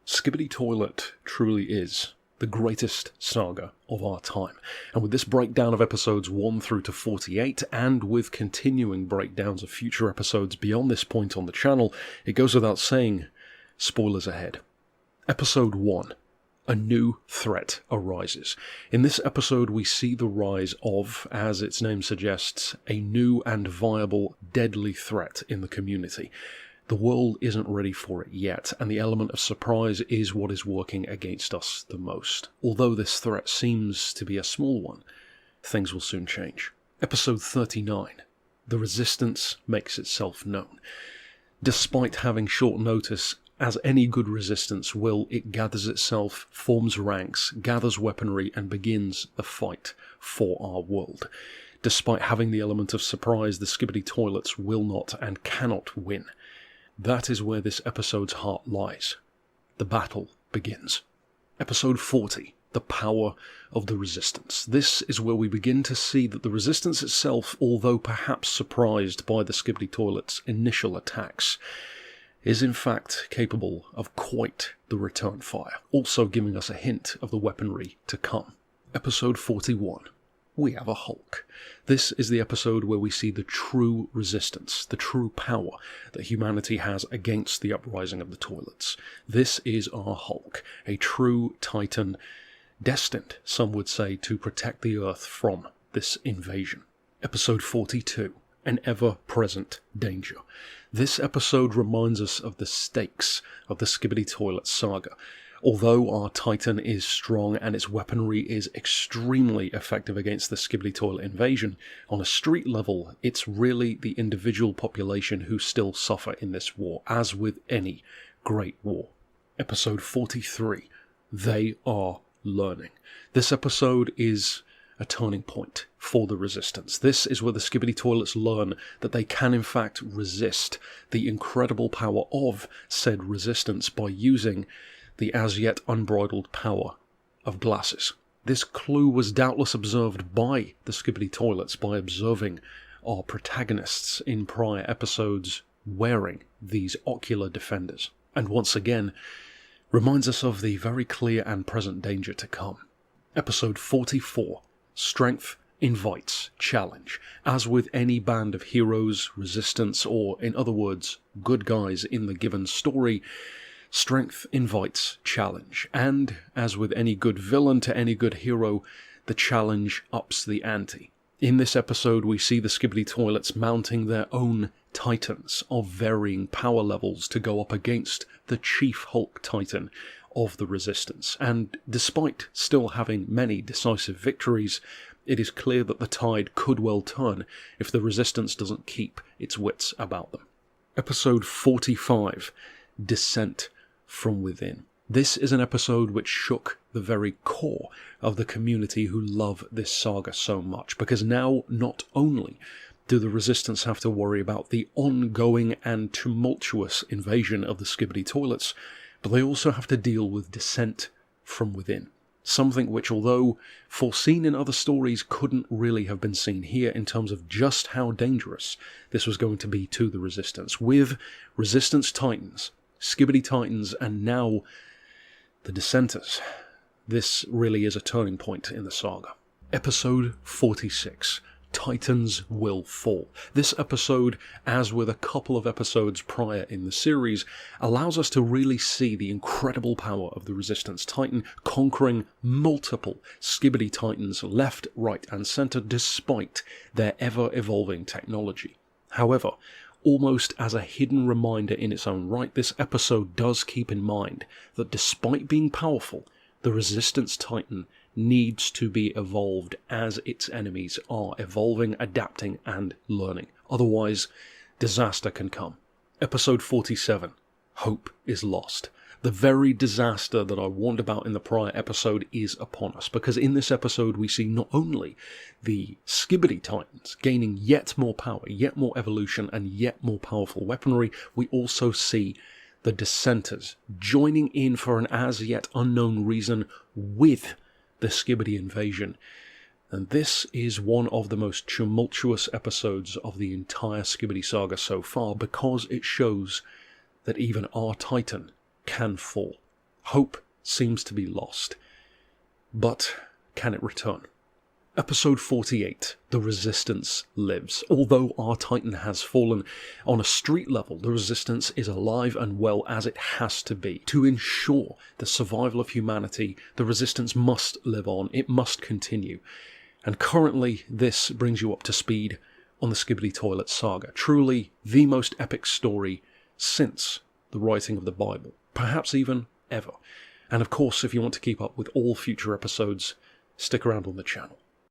Skibidi Toilet truly is the greatest saga of our time, and with this breakdown of episodes 1 through to 48, and with continuing breakdowns of future episodes beyond this point on the channel, it goes without saying, spoilers ahead. Episode 1. A new threat arises. In this episode we see the rise of, as its name suggests, a new and viable deadly threat in the community. The world isn't ready for it yet, and the element of surprise is what is working against us the most. Although this threat seems to be a small one, things will soon change. Episode 39. The Resistance makes itself known. Despite having short notice, as any good resistance will, it gathers itself, forms ranks, gathers weaponry, and begins the fight for our world. Despite having the element of surprise, the Skibidi Toilets will not and cannot win. That is where this episode's heart lies. The battle begins. Episode 40. The Power of the Resistance. This is where we begin to see that the Resistance itself, although perhaps surprised by the Skibidi Toilet's initial attacks, is in fact capable of quite the return fire, also giving us a hint of the weaponry to come. Episode 41. We have a Hulk. This is the episode where we see the true resistance, the true power that humanity has against the uprising of the toilets. This is our Hulk, a true titan, destined, some would say, to protect the Earth from this invasion. Episode 42. An ever-present danger. This episode reminds us of the stakes of the Skibidi Toilet saga. Although our Titan is strong and its weaponry is extremely effective against the Skibidi Toilet invasion, on a street level it's really the individual population who still suffer in this war, as with any great war. Episode 43. They are learning. This episode is a turning point for the resistance. This is where the Skibidi Toilets learn that they can in fact resist the incredible power of said resistance by using the as yet unbridled power of glasses. This clue was doubtless observed by the Skibidi Toilets by observing our protagonists in prior episodes wearing these ocular defenders, and once again reminds us of the very clear and present danger to come. Episode 44. Strength invites challenge. As with any band of heroes, resistance, or in other words, good guys in the given story, strength invites challenge, and, as with any good villain to any good hero, the challenge ups the ante. In this episode we see the Skibidi Toilets mounting their own titans of varying power levels to go up against the Chief Hulk Titan of the Resistance, and despite still having many decisive victories, it is clear that the tide could well turn if the Resistance doesn't keep its wits about them. Episode 45. Descent from Within. This is an episode which shook the very core of the community who love this saga so much, because now not only do the Resistance have to worry about the ongoing and tumultuous invasion of the Skibidi Toilets, but they also have to deal with descent from within. Something which, although foreseen in other stories, couldn't really have been seen here in terms of just how dangerous this was going to be to the Resistance. With Resistance Titans, Skibidi Titans, and now the Dissenters, this really is a turning point in the saga. Episode 46. Titans Will Fall. This episode, as with a couple of episodes prior in the series, allows us to really see the incredible power of the Resistance Titan conquering multiple Skibidi Titans left, right and centre despite their ever-evolving technology. However, almost as a hidden reminder in its own right, this episode does keep in mind that despite being powerful, the Resistance Titan needs to be evolved as its enemies are evolving, adapting, and learning. Otherwise, disaster can come. Episode 47. Hope is lost. The very disaster that I warned about in the prior episode is upon us, because in this episode we see not only the Skibidi Titans gaining yet more power, yet more evolution, and yet more powerful weaponry, we also see the Dissenters joining in for an as yet unknown reason with the Skibidi invasion. And this is one of the most tumultuous episodes of the entire Skibidi saga so far, because it shows that even our Titan can fall. Hope seems to be lost. But can it return? Episode 48, The Resistance Lives. Although our Titan has fallen, on a street level, the Resistance is alive and well as it has to be. To ensure the survival of humanity, the Resistance must live on, it must continue. And currently, this brings you up to speed on the Skibidi Toilet saga. Truly the most epic story since the writing of the Bible, perhaps even ever. And of course, if you want to keep up with all future episodes, stick around on the channel.